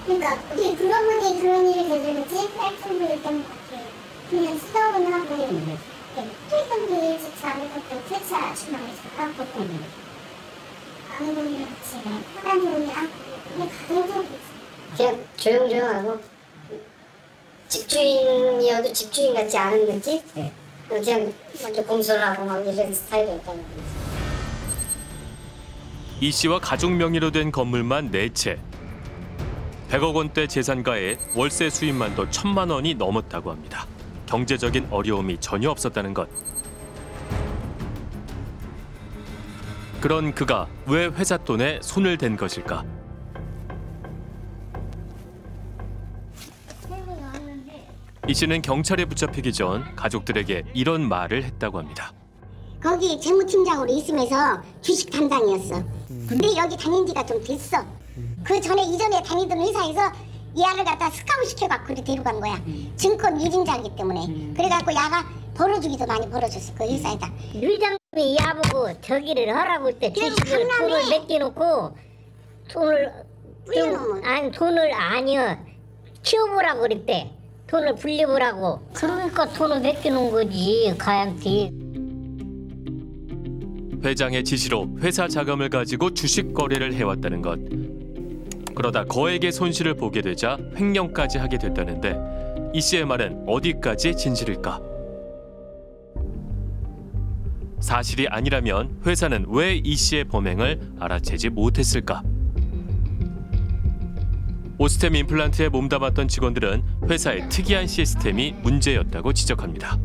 그러니까 어떻게 그런 분이 그런 일을 저지르지? 짤픈 분이었던 것 같아요. 그냥 수업은 하고 필성들이 좋지 않을 것도 퇴차 주방에서 하고 아는 분이랑 같이 하는 분이 하고 그냥 가정적으로 그냥 조용조용하고 집주인이어도 집주인 같지 않은 느낌? 그냥 먼저 공소를 하고 막 이런 스타일이었다는 거죠. 이 씨와 가족 명의로 된 건물만 4채. 100억 원대 재산가에 월세 수입만도 1,000만 원이 넘었다고 합니다. 경제적인 어려움이 전혀 없었다는 것. 그런 그가 왜 회사 돈에 손을 댄 것일까? 이 씨는 경찰에 붙잡히기 전 가족들에게 이런 말을 했다고 합니다. 거기 재무팀장으로 있으면서 주식 담당이었어. 근데 여기 다닌 지가 좀 됐어. 그 전에 이전에 다니던 회사에서 얘를 갖다 스카웃 시켜갖고 데리고 간 거야. 증권 1인자이기 때문에. 그래갖고 야가 벌어주기도 많이 벌어줬어, 그 회사에다. 일장님이 야보고 저기를 하라고 할 때 주식을 돈을 맡겨놓고 돈을 아니요 키워보라고 그랬대. 돈을 불려보라고. 그러니까 돈을 맡겨놓은 거지, 가양티. 회장의 지시로 회사 자금을 가지고 주식 거래를 해왔다는 것. 그러다 거액의 손실을 보게 되자 횡령까지 하게 됐다는데 이 씨의 말은 어디까지 진실일까? 사실이 아니라면 회사는 왜 이 씨의 범행을 알아채지 못했을까? 오스템 임플란트에 몸담았던 직원들은 회사의 특이한 시스템이 문제였다고 지적합니다.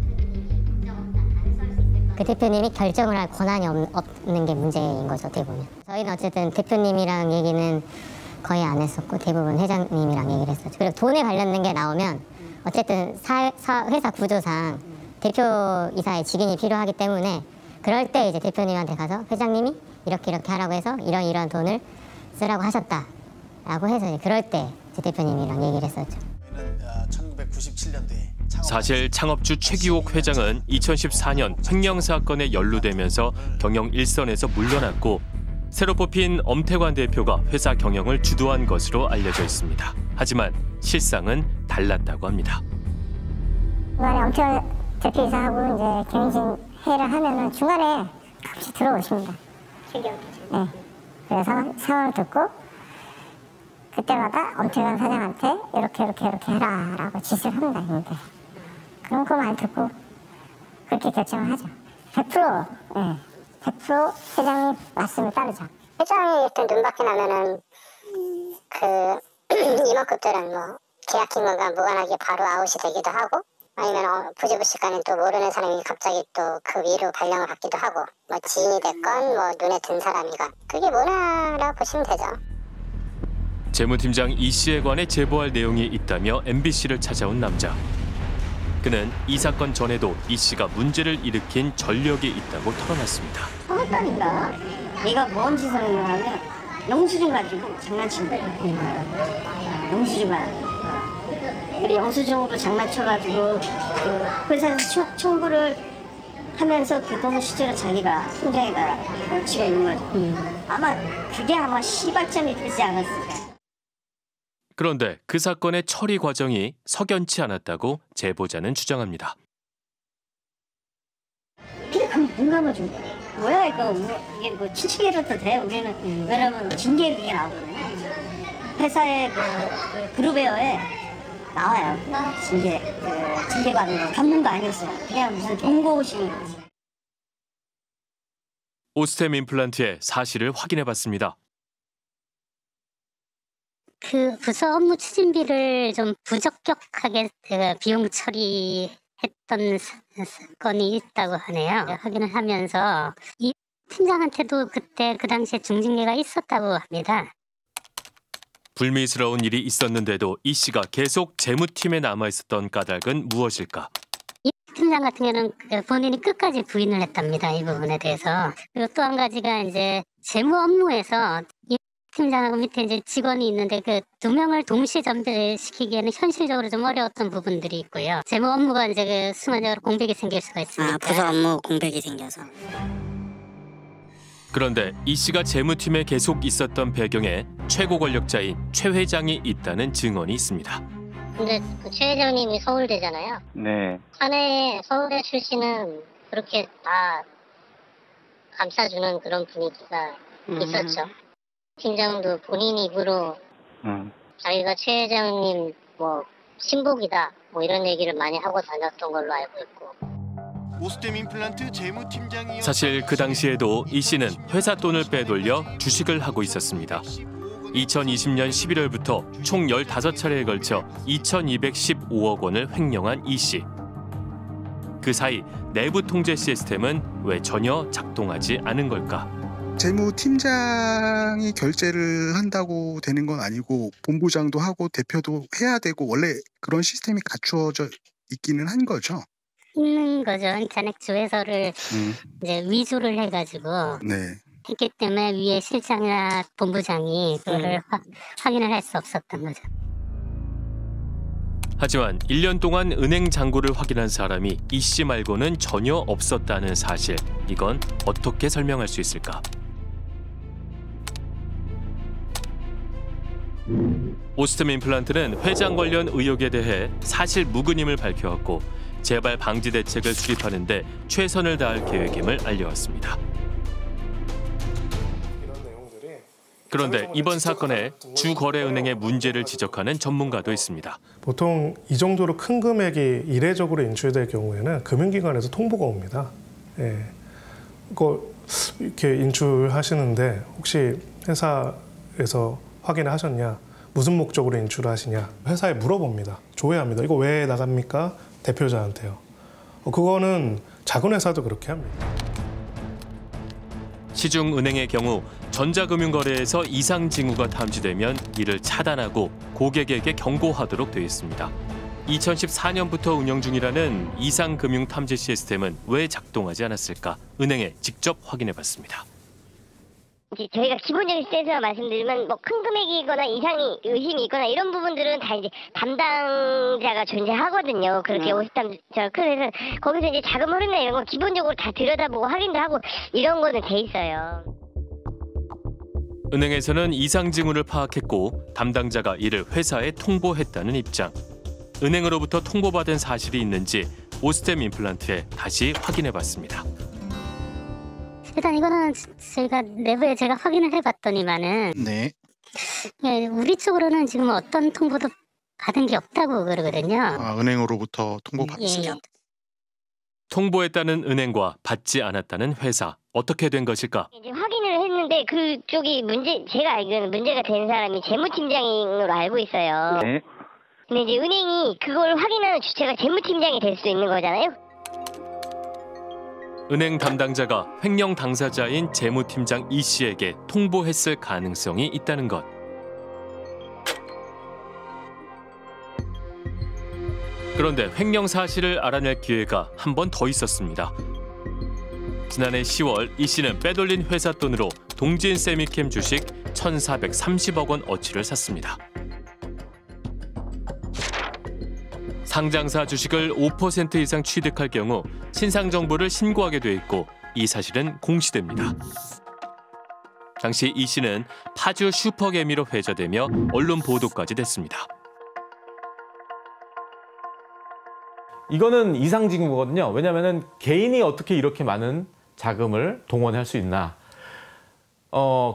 그 대표님이 결정을 할 권한이 없는 게 문제인 거죠, 어떻게 보면. 저희는 어쨌든 대표님이랑 얘기는 거의 안 했었고 대부분 회장님이랑 얘기를 했었죠. 그리고 돈에 관련된 게 나오면 어쨌든 회사 구조상 대표이사의 직인이 필요하기 때문에 그럴 때 이제 대표님한테 가서 회장님이 이렇게 하라고 해서 이런 돈을 쓰라고 하셨다라고 해서 이제 그럴 때 이제 대표님이랑 얘기를 했었죠. 1997년도에 사실 창업주 최기옥 회장은 2014년 횡령 사건에 연루되면서 경영 일선에서 물러났고 새로 뽑힌 엄태관 대표가 회사 경영을 주도한 것으로 알려져 있습니다. 하지만 실상은 달랐다고 합니다. 중간에 엄태관 대표이사하고 이제 경영진 회의를 하면은 중간에 같이 들어오십니다. 최기옥. 네. 그래서 상황을 듣고 그때마다 엄태관 사장한테 이렇게 해라라고 지시를 합니다. 근데 그럼 그 말 듣고 그렇게 결정을 하죠. 100% 네. 100% 회장님 말씀을 따르죠. 회장이 일단 눈밖에 나면은 그 임원급들은 뭐 계약 기간과 무관하게 바로 아웃이 되기도 하고 아니면 부지부식간에 또 모르는 사람이 갑자기 또 그 위로 발령을 받기도 하고 뭐 지인이 됐건 뭐 눈에 든 사람이건 그게 뭐나라고 보시면 되죠. 재무팀장 이 씨에 관해 제보할 내용이 있다며 MBC를 찾아온 남자. 그는 이 사건 전에도 이 씨가 문제를 일으킨 전력이 있다고 털어놨습니다. 그러니까 얘가 뭔 짓을 했냐면 영수증 가지고 장난친 거예요. 영수증만. 그리고 영수증으로 장난쳐가지고 그 회사에서 청구를 하면서 그 돈을 실제로 자기가 통장에다 얹히고 있는 거죠. 아마 그게 시발점이 되지 않았을까. 그런데 그 사건의 처리 과정이 석연치 않았다고 제보자는 주장합니다. 그게 공감을 준 거예요. 뭐야 이거 이게 뭐 친척이라도 돼? 우리는 왜냐면 징계 그게 나오거든요. 회사의 그 그룹웨어에 나와요. 징계 받는 거 받는 거 아니었어요. 그냥 무슨 경고 오시는 거지. 오스템 임플란트의 사실을 확인해봤습니다. 그 부서 업무 추진비를 좀 부적격하게 비용 처리했던 사건이 있다고 하네요. 확인을 하면서 이 팀장한테도 그때 그 당시에 중징계가 있었다고 합니다. 불미스러운 일이 있었는데도 이 씨가 계속 재무팀에 남아있었던 까닭은 무엇일까? 이 팀장 같은 경우는 본인이 끝까지 부인을 했답니다. 이 부분에 대해서. 그리고 또 한 가지가 이제 재무 업무에서 이 팀장하고 밑에 이제 직원이 있는데 그 두 명을 동시에 전배시키기에는 현실적으로 좀 어려웠던 부분들이 있고요. 재무 업무가 이제 그 순간적으로 공백이 생길 수가 있습니다. 부서 업무 공백이 생겨서. 그런데 이 씨가 재무팀에 계속 있었던 배경에 최고 권력자인 최 회장이 있다는 증언이 있습니다. 근데 그 최 회장님이 서울대잖아요. 네. 사내에 서울대 출신은 그렇게 다 감싸주는 그런 분위기가 있었죠. 팀장도 본인 입으로 자기가 최 회장님 뭐 신복이다 뭐 이런 얘기를 많이 하고 다녔던 걸로 알고 있고. 오스템 임플란트 재무팀장이 사실 그 당시에도 이 씨는 회사 돈을 빼돌려 주식을 하고 있었습니다. 2020년 11월부터 총 15차례에 걸쳐 2,215억 원을 횡령한 이 씨. 그 사이 내부 통제 시스템은 왜 전혀 작동하지 않은 걸까? 재무팀장이 결제를 한다고 되는 건 아니고 본부장도 하고 대표도 해야 되고 원래 그런 시스템이 갖추어져 있기는 한 거죠. 있는 거죠. 잔액 조회서를 이제 위조를 해가지고 네. 했기 때문에 위에 실장이나 본부장이 그거를 확인을 할 수 없었던 거죠. 하지만 1년 동안 은행 잔고를 확인한 사람이 이 씨 말고는 전혀 없었다는 사실. 이건 어떻게 설명할 수 있을까? 오스템 임플란트는 회장 관련 의혹에 대해 사실 무근임을 밝혀왔고 재발 방지 대책을 수립하는 데 최선을 다할 계획임을 알려왔습니다. 그런데 이번 사건에 주거래은행의 문제를 지적하는 전문가도 있습니다. 보통 이 정도로 큰 금액이 이례적으로 인출될 경우에는 금융기관에서 통보가 옵니다. 예. 이거 이렇게 인출하시는데 혹시 회사에서 확인을 하셨냐? 무슨 목적으로 인출을 하시냐? 회사에 물어봅니다. 조회합니다. 이거 왜 나갑니까? 대표자한테요. 그거는 작은 회사도 그렇게 합니다. 시중은행의 경우 전자금융거래에서 이상 징후가 탐지되면 이를 차단하고 고객에게 경고하도록 되어 있습니다. 2014년부터 운영 중이라는 이상금융 탐지 시스템은 왜 작동하지 않았을까? 은행에 직접 확인해봤습니다. 저희가 기본적인 스탠스만 말씀드리면 뭐 큰 금액이거나 이상이 의심이 있거나 이런 부분들은 다 이제 담당자가 존재하거든요. 그렇게 오스담자 그래서 거기서 이제 자금 흐름이나 이런 거 기본적으로 다 들여다보고 확인도 하고 이런 거는 돼 있어요. 은행에서는 이상 징후를 파악했고 담당자가 이를 회사에 통보했다는 입장. 은행으로부터 통보받은 사실이 있는지 오스템 임플란트에 다시 확인해봤습니다. 일단 이거는 저희가 내부에 제가 확인을 해봤더니만은 네. 예, 우리 쪽으로는 지금 어떤 통보도 받은 게 없다고 그러거든요. 아, 은행으로부터 통보 받았습니다. 예. 통보했다는 은행과 받지 않았다는 회사. 어떻게 된 것일까? 이제 확인을 했는데 그쪽이 제가 알기로는 문제가 된 사람이 재무팀장으로 알고 있어요. 네. 근데 이제 은행이 그걸 확인하는 주체가 재무팀장이 될 수 있는 거잖아요. 은행 담당자가 횡령 당사자인 재무팀장 이 씨에게 통보했을 가능성이 있다는 것. 그런데 횡령 사실을 알아낼 기회가 한 번 더 있었습니다. 지난해 10월 이 씨는 빼돌린 회사 돈으로 동진 세미캠 주식 1,430억 원 어치를 샀습니다. 상장사 주식을 5% 이상 취득할 경우 신상 정보를 신고하게 돼 있고 이 사실은 공시됩니다. 당시 이 씨는 파주 슈퍼개미로 회자되며 언론 보도까지 됐습니다. 이거는 이상징후거든요. 왜냐하면 개인이 어떻게 이렇게 많은 자금을 동원할 수 있나.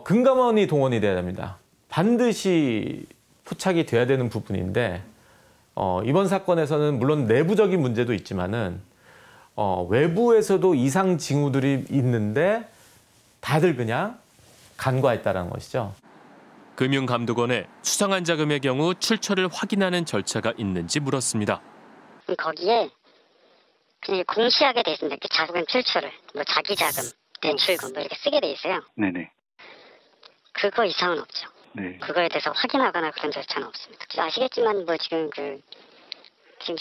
금감원이 동원이 돼야 됩니다. 반드시 포착이 돼야 되는 부분인데 이번 사건에서는 물론 내부적인 문제도 있지만은 외부에서도 이상 징후들이 있는데 다들 그냥 간과했다는 것이죠. 금융감독원에 수상한 자금의 경우 출처를 확인하는 절차가 있는지 물었습니다. 거기에 그냥 공시하게 돼 있습니다. 자금 출처를 뭐 자기 자금, 대출금 뭐 이렇게 쓰게 돼 있어요. 네네. 그거 이상은 없죠. 네. 그거에 대해서 확인하거나 그런 절차는 없습니다. 아시겠지만 뭐 지금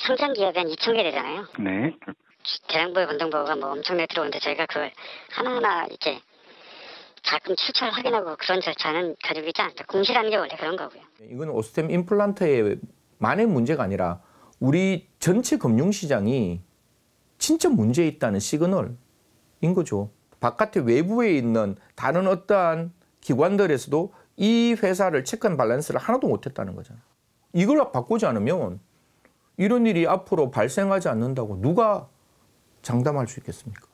상장 기업이 한 2,000개 되잖아요. 네. 대량보유 건동보고가 뭐 엄청나게 들어오는데 저희가 그걸 하나하나 이렇게 자금 출처를 확인하고 그런 절차는 가지고 있지 않습니다. 공시라는 게 원래 그런 거고요. 이건 오스템 임플란트만의 문제가 아니라 우리 전체 금융시장이 진짜 문제 있다는 시그널인 거죠. 바깥에 외부에 있는 다른 어떠한 기관들에서도 이 회사를 체크앤 밸런스를 하나도 못했다는 거잖아요. 이걸 바꾸지 않으면 이런 일이 앞으로 발생하지 않는다고 누가 장담할 수 있겠습니까?